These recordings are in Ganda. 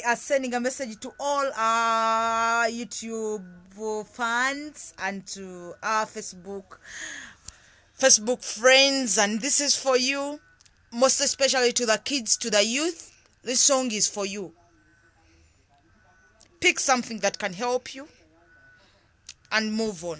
are sending a message to all our YouTube fans and to our Facebook friends, and this is for you, most especially to the kids, to the youth. This song is for you. Pick something that can help you and move on.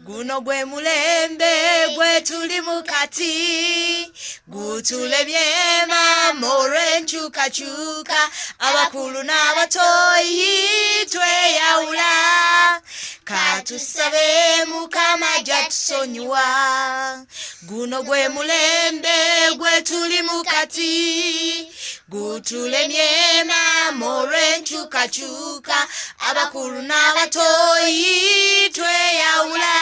Guno gwe mulembe gwe tuli mukati, gutulebye mama olw'enkyukakyuka, abakulu n'abatoyi tweyawula, katusabe Mukama jatusonyiwa. Guno gwe mulembe gwe tuli mukati, gutulebye mama olw'enkyukakyuka, abakulu n'abatoyi tweyawula,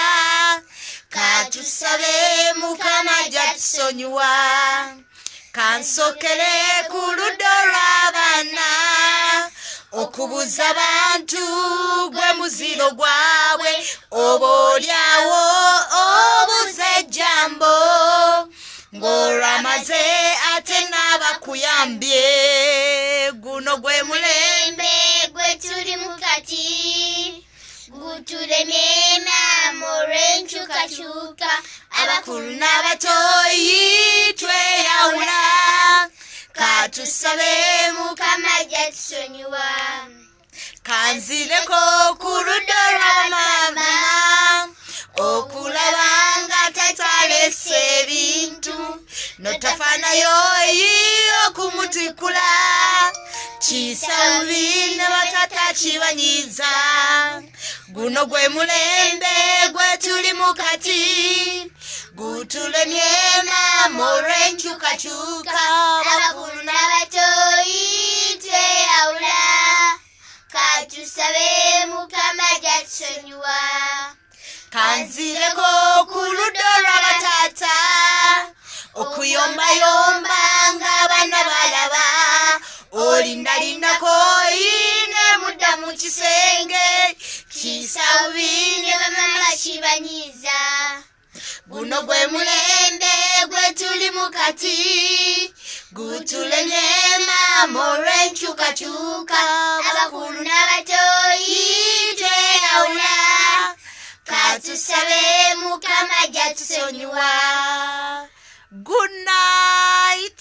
katusabe Mukama jatusonyiwa. Kansokere ku ludda lw'abaana, okubuza abantu gwe muziro gwabwe, oboolyawo obuze ejjambo, ng'olwamaze ate n'abakuyambye. Guno gwe mulembe gwe tuli mukati, gutulemye mama olw'enkyukakyuka, abakulu n'abatoyi tweyawula, katusabe Mukama jatusonyiwa. Kanzireko ku ludda lwa maama, okulaba nga tatalese ebintu, notafaanayo okumutikula, kisabubi ne batata kibanyiza. Guno gwe mulembe gwe tuli mukati, gutulemye mama olw'enkyukakyuka, abakulu n'abatoyi tweyawula, katusabe Mukama jatusonyiwa. Kanzireko ku ludda lw'abatata, okuyombayomba ng'abaana balaba, olindalindako yine mudda mu kisenge, kisabubi ne bamama kibanyiza. Guno gwe mulembe gwe tuli mukati, gutulemye mama olw'enkyukakyuka, abakulu n'abatoyi tweyawula, katusabe Mukama jatusonyiwa. Good night.